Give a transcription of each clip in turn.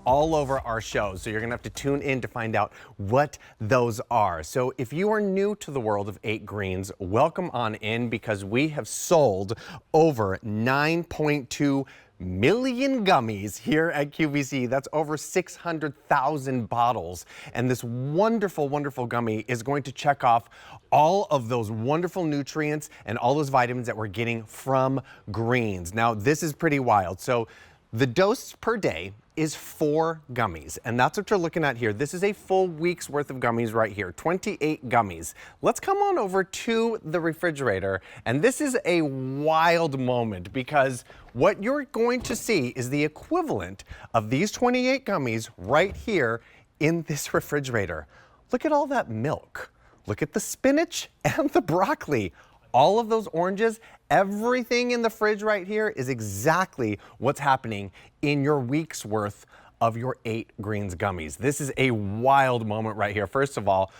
all over our shows, so you're gonna have to tune in to find out what those are. So if you are new to the world of 8Greens, welcome on in, because we have sold over 9.2 million gummies here at QVC. That's over 600,000 bottles. And this wonderful, wonderful gummy is going to check off all of those wonderful nutrients and all those vitamins that we're getting from greens. Now, this is pretty wild. So the dose per day is 4 gummies, and that's what you're looking at here. This is a full week's worth of gummies right here, 28 gummies. Let's come on over to the refrigerator, and this is a wild moment, because what you're going to see is the equivalent of these 28 gummies right here in this refrigerator. Look at all that milk. Look at the spinach and the broccoli. All of those oranges, everything in the fridge right here is exactly what's happening in your week's worth of your 8Greens gummies. This is a wild moment right here. First of all,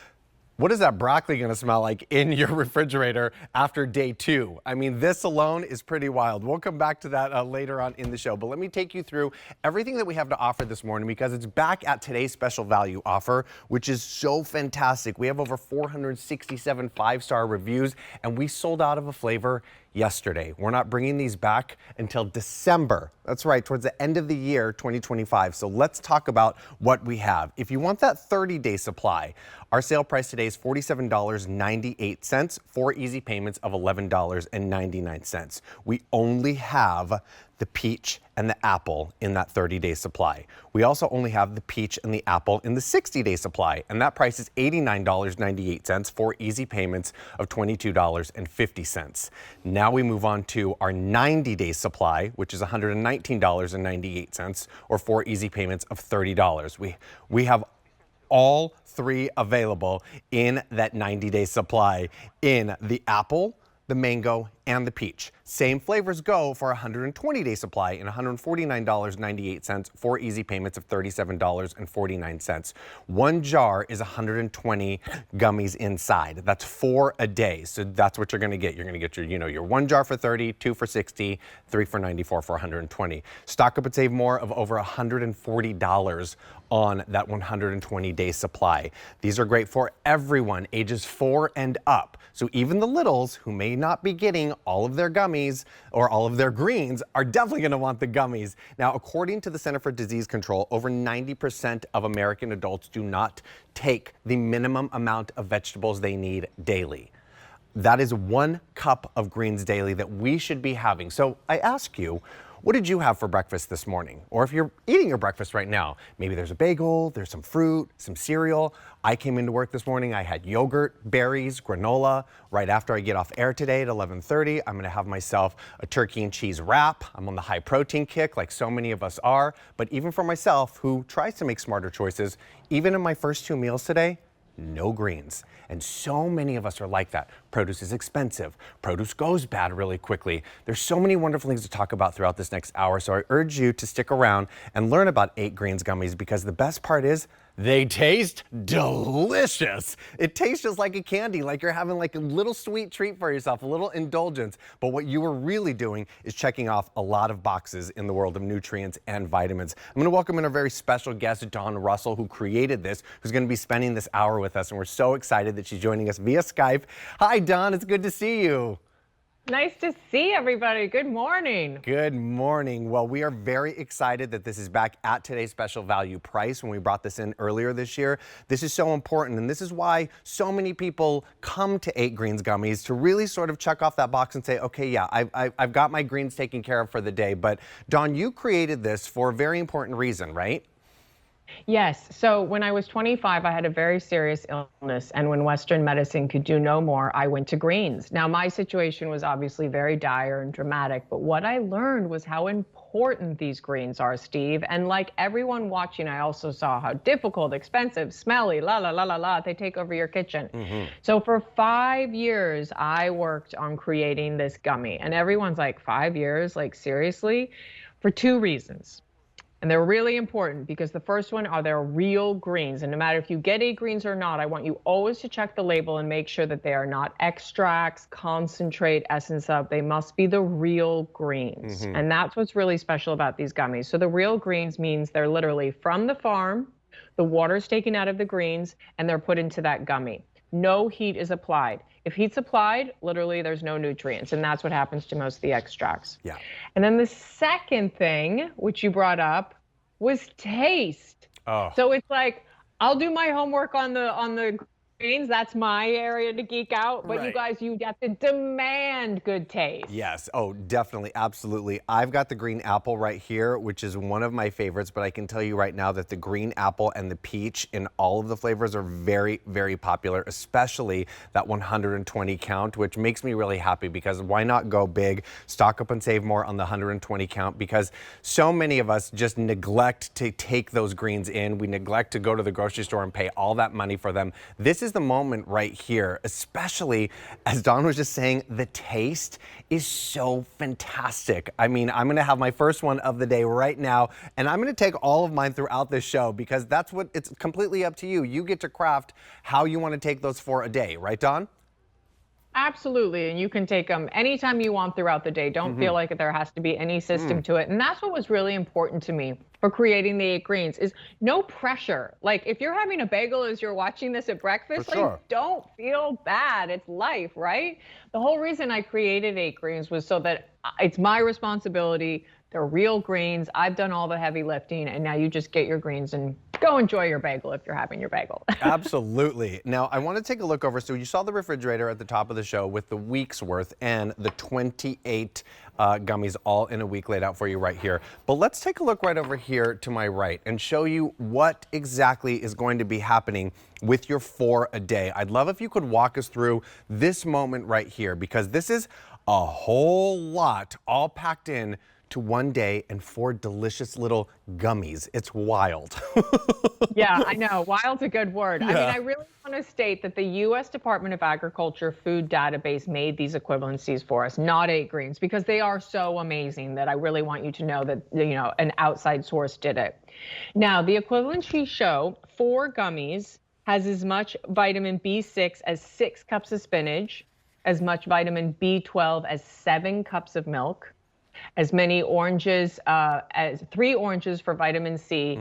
what is that broccoli gonna smell like in your refrigerator after day 2? I mean, this alone is pretty wild. We'll come back to that later on in the show, but let me take you through everything that we have to offer this morning, because it's back at today's special value offer, which is so fantastic. We have over 467 5-star reviews, and we sold out of a flavor yesterday. We're not bringing these back until December. That's right, towards the end of the year, 2025. So let's talk about what we have. If you want that 30-day supply, our sale price today is $47.98 for easy payments of $11.99. We only have the peach and the apple in that 30-day supply. We also only have the peach and the apple in the 60-day supply, and that price is $89.98 for easy payments of $22.50. Now we move on to our 90-day supply, which is $119.98, or 4 easy payments of $30. We have all 3 available in that 90-day supply, in the apple, the mango, and the peach. Same flavors go for a 120-day supply in $149.98 for easy payments of $37.49. 1 jar is 120 gummies inside. That's 4 a day. So that's what you're gonna get. You're gonna get your, your 1 jar for 30, 2 for 60, 3 for 94 for 120. Stock up and save more of over $140 on that 120-day supply. These are great for everyone, ages 4 and up. So even the littles who may not be getting all of their gummies or all of their greens are definitely going to want the gummies. Now, according to the Center for Disease Control, over 90% of American adults do not take the minimum amount of vegetables they need daily. That is 1 cup of greens daily that we should be having. So I ask you, what did you have for breakfast this morning? Or if you're eating your breakfast right now, maybe there's a bagel, there's some fruit, some cereal. I came into work this morning, I had yogurt, berries, granola. Right after I get off air today at 11:30, I'm gonna have myself a turkey and cheese wrap. I'm on the high protein kick, like so many of us are. But even for myself, who tries to make smarter choices, even in my first 2 meals today, no greens. And so many of us are like that. Produce is expensive. Produce goes bad really quickly. There's so many wonderful things to talk about throughout this next hour, so I urge you to stick around and learn about 8Greens gummies, because the best part is they taste delicious. It tastes just like a candy, like you're having like a little sweet treat for yourself, a little indulgence. But what you are really doing is checking off a lot of boxes in the world of nutrients and vitamins. I'm gonna welcome in a very special guest, Dawn Russell, who created this, who's gonna be spending this hour with us, and we're so excited that she's joining us via Skype. Hi, Dawn, it's good to see you. Nice to see everybody. Good morning. Good morning. Well, we are very excited that this is back at today's special value price when we brought this in earlier this year. This is so important, and this is why so many people come to 8Greens Gummies, to really sort of check off that box and say, okay, yeah, I've got my greens taken care of for the day. But Dawn, you created this for a very important reason, right? Yes. So when I was 25, I had a very serious illness. And when Western medicine could do no more, I went to greens. Now, my situation was obviously very dire and dramatic. But what I learned was how important these greens are, Steve. And like everyone watching, I also saw how difficult, expensive, smelly, they take over your kitchen. So for 5 years, I worked on creating this gummy. And everyone's like, 5 years? Like, seriously? For 2 reasons. And they're really important because the first one are their real greens. And no matter if you get 8Greens or not, I want you always to check the label and make sure that they are not extracts, concentrate, essence of. They must be the real greens. And that's what's really special about these gummies. So the real greens means they're literally from the farm, the water's taken out of the greens, and they're put into that gummy. No heat is applied. If heat's applied, literally there's no nutrients, and that's what happens to most of the extracts. Yeah. And then the second thing, which you brought up, was taste. Oh. So it's like, I'll do my homework on the greens. That's my area to geek out. But you guys, you have to demand good taste. Yes. Oh, definitely. Absolutely. I've got the green apple right here, which is one of my favorites, but I can tell you right now that the green apple and the peach in all of the flavors are very, very popular, especially that 120 count, which makes me really happy because why not go big, stock up and save more on the 120 count, because so many of us just neglect to take those greens in. We neglect to go to the grocery store and pay all that money for them. This is the moment right here, especially as Dawn was just saying, the taste is so fantastic. I mean, I'm gonna have my first one of the day right now, and I'm gonna take all of mine throughout this show because that's what, it's completely up to you. You get to craft how you wanna take those for a day, right, Dawn? Absolutely, and you can take them anytime you want throughout the day. Don't feel like there has to be any system to it. And that's what was really important to me for creating the 8Greens is no pressure. Like if you're having a bagel as you're watching this at breakfast, don't feel bad. It's life, right? The whole reason I created 8Greens was so that it's my responsibility. They're real greens. I've done all the heavy lifting, and now you just get your greens and go enjoy your bagel if you're having your bagel. Absolutely. Now, I want to take a look over. So you saw the refrigerator at the top of the show with the week's worth and the 28 gummies all in a week laid out for you right here. But let's take a look right over here to my right and show you what exactly is going to be happening with your 4 a day. I'd love if you could walk us through this moment right here, because this is a whole lot all packed in to one day and 4 delicious little gummies. It's wild. Yeah, I know. Wild's a good word. I mean, I really want to state that the U.S. Department of Agriculture food database made these equivalencies for us, not 8Greens, because they are so amazing that I really want you to know that, you know, an outside source did it. Now, the equivalencies show 4 gummies has as much vitamin B6 as 6 cups of spinach, as much vitamin B12 as 7 cups of milk, as many oranges, as 3 oranges for vitamin C,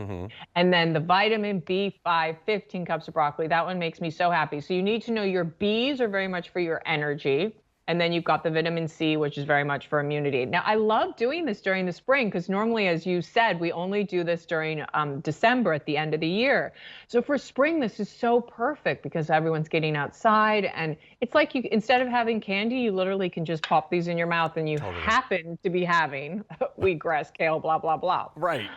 and then the vitamin B5, 15 cups of broccoli. That one makes me so happy. So you need to know your Bs are very much for your energy, and then you've got the vitamin C, which is very much for immunity. Now, I love doing this during the spring because normally, as you said, we only do this during December at the end of the year. So for spring, this is so perfect because everyone's getting outside, and it's like you, instead of having candy, you literally can just pop these in your mouth and you happen to be having wheatgrass, kale, blah, blah, blah. Right.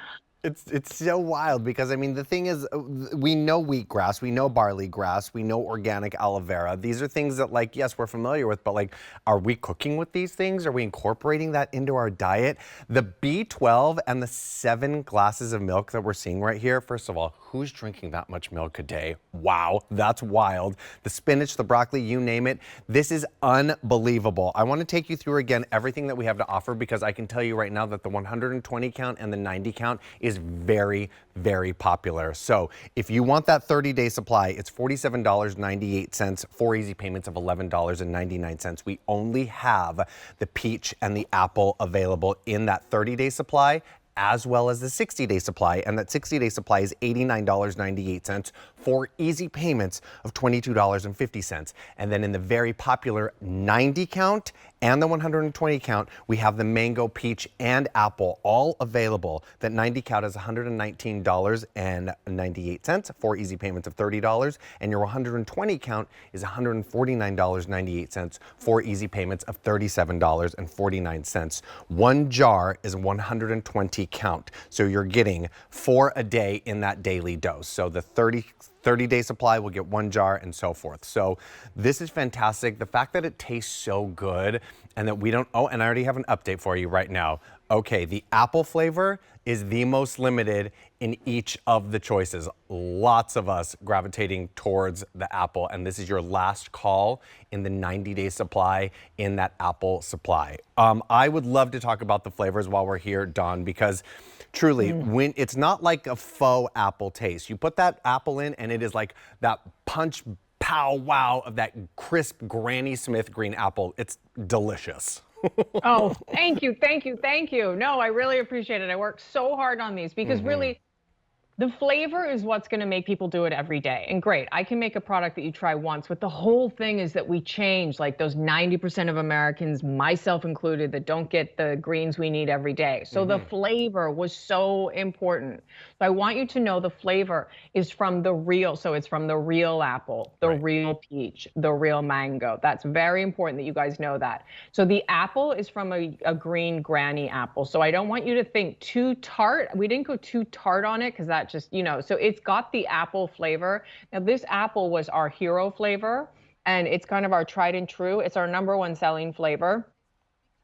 It's so wild because, I mean, the thing is, we know wheatgrass, we know barley grass, we know organic aloe vera. These are things that, like, yes, we're familiar with, but, like, are we cooking with these things? Are we incorporating that into our diet? The B12 and the 7 glasses of milk that we're seeing right here, first of all, who's drinking that much milk a day? Wow, that's wild. The spinach, the broccoli, you name it. This is unbelievable. I want to take you through again everything that we have to offer because I can tell you right now that the 120 count and the 90 count is very, very popular. So if you want that 30-day supply, it's $47.98, 4 easy payments of $11.99. We only have the peach and the apple available in that 30-day supply, as well as the 60-day supply, and that 60-day supply is $89.98 for easy payments of $22.50. And then in the very popular 90 count and the 120 count, we have the mango, peach, and apple all available. That 90 count is $119.98 for easy payments of $30, and your 120 count is $149.98 for easy payments of $37.49. One jar is 120 count, so you're getting 4 a day in that daily dose. So the 30-day supply will get 1 jar and so forth. So this is fantastic. The fact that it tastes so good and that we don't, oh, and I already have an update for you right now. Okay, the apple flavor is the most limited in each of the choices. Lots of us gravitating towards the apple, and this is your last call in the 90-day supply in that apple supply. I would love to talk about the flavors while we're here, Dawn, because Truly, when it's not like a faux apple taste. You put that apple in and it is like that punch pow wow of that crisp Granny Smith green apple. It's delicious. Oh, thank you, thank you, thank you. No, I really appreciate it. I worked so hard on these because really, the flavor is what's going to make people do it every day. And great, I can make a product that you try once, but the whole thing is that we change, like those 90% of Americans, myself included, that don't get the greens we need every day. So the flavor was so important. So I want you to know the flavor is from the real. So it's from the real apple, the real peach, the real mango. That's very important that you guys know that. So the apple is from a green granny apple. So I don't want you to think too tart. We didn't go too tart on it because that just, so it's got the apple flavor. Now this apple was our hero flavor and it's kind of our tried and true. It's our #1 selling flavor.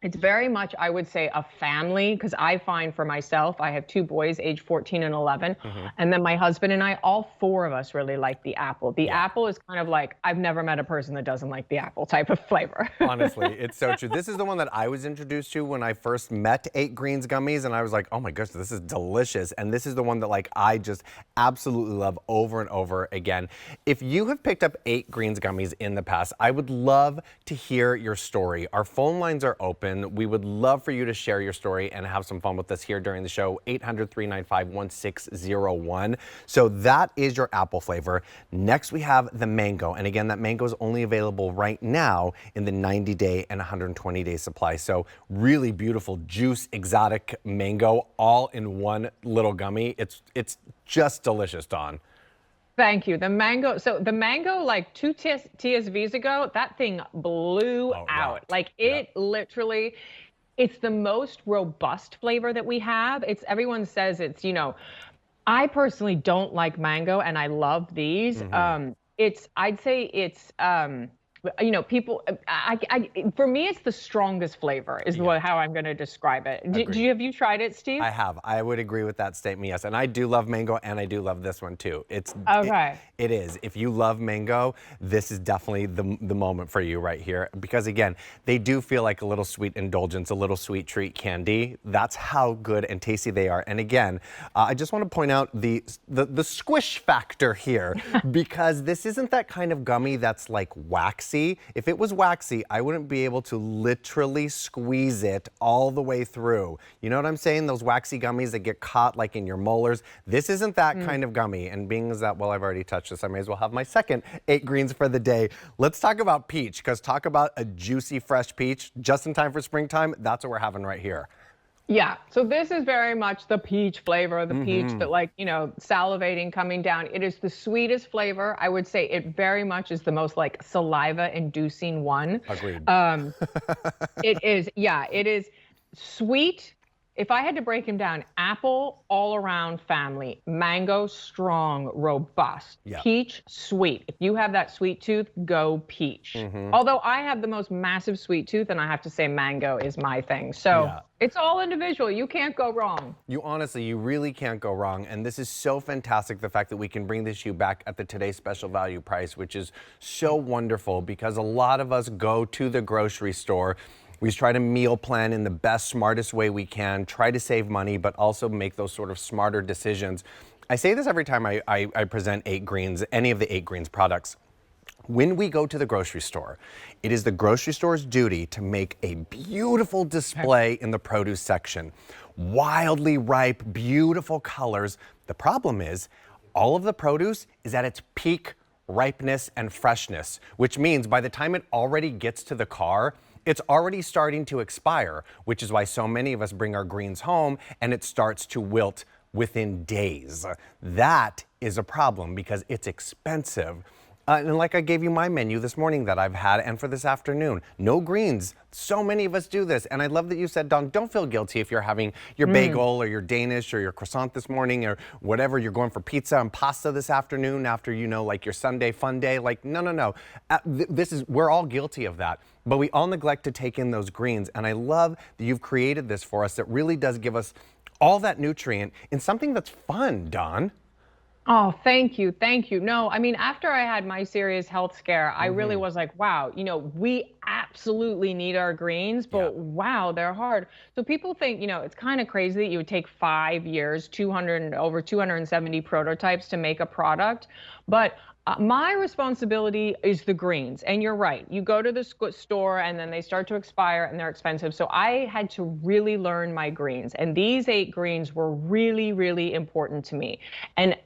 It's very much, I would say, a family, because I find for myself, I have 2 boys, age 14 and 11, and then my husband and I, all 4 of us really like the apple. The apple is kind of like, I've never met a person that doesn't like the apple type of flavor. Honestly, it's so true. This is the one that I was introduced to when I first met 8Greens Gummies, and I was like, oh my gosh, this is delicious. And this is the one that like I just absolutely love over and over again. If you have picked up 8Greens Gummies in the past, I would love to hear your story. Our phone lines are open. We would love for you to share your story and have some fun with us here during the show, 800-395-1601. So that is your apple flavor. Next, we have the mango. And again, that mango is only available right now in the 90-day and 120-day supply. So really beautiful, juice, exotic mango all in one little gummy. It's just delicious, Dawn. Thank you. The mango, so the mango, like 2 TSVs ago, that thing blew out. Like it literally, it's the most robust flavor that we have. Everyone says it's, I personally don't like mango and I love these. I'd say it's, people, for me, it's the strongest flavor is how I'm going to describe it. Have you tried it, Steve? I have. I would agree with that statement, yes. And I do love mango, and I do love this one too. It is. If you love mango, this is definitely the moment for you right here. Because again, they do feel like a little sweet indulgence, a little sweet treat candy. That's how good and tasty they are. And again, I just want to point out the squish factor here, because this isn't that kind of gummy that's like waxy. If it was waxy, I wouldn't be able to literally squeeze it all the way through. You know what I'm saying? Those waxy gummies that get caught like in your molars. This isn't that kind of gummy. And being as that, well, I've already touched this, I may as well have my second 8Greens for the day. Let's talk about peach, because talk about a juicy, fresh peach just in time for springtime. That's what we're having right here. Yeah, so this is very much the peach flavor, the peach that salivating coming down. It is the sweetest flavor. I would say it very much is the most like saliva inducing one. Agreed. It is sweet. If I had to break them down, apple, all around family, mango, strong, robust, peach, sweet. If you have that sweet tooth, go peach. Although I have the most massive sweet tooth, and I have to say mango is my thing. So it's all individual. You can't go wrong. You really can't go wrong. And this is so fantastic, the fact that we can bring this to you back at the today's special value price, which is so wonderful, because a lot of us go to the grocery store. We try to meal plan in the best, smartest way we can, try to save money, but also make those sort of smarter decisions. I say this every time I present 8Greens, any of the 8Greens products. When we go to the grocery store, it is the grocery store's duty to make a beautiful display in the produce section. Wildly ripe, beautiful colors. The problem is, all of the produce is at its peak ripeness and freshness, which means by the time it already gets to the car, it's already starting to expire, which is why so many of us bring our greens home and it starts to wilt within days. That is a problem because it's expensive. And like I gave you my menu this morning that I've had, and for this afternoon, no greens. So many of us do this. And I love that you said, Dawn, don't feel guilty if you're having your bagel or your Danish or your croissant this morning or whatever. You're going for pizza and pasta this afternoon after, like your Sunday fun day. Like, no. We're all guilty of that. But we all neglect to take in those greens. And I love that you've created this for us that really does give us all that nutrient in something that's fun, Dawn. Oh, thank you. Thank you. No, I mean, after I had my serious health scare, I really was like, wow, we absolutely need our greens, Yeah. but wow, they're hard. So people think, it's kind of crazy that you would take 5 years, 200, over 270 prototypes to make a product. But my responsibility is the greens. And you're right. You go to the store and then they start to expire and they're expensive. So I had to really learn my greens. And these 8 greens were really, really important to me. And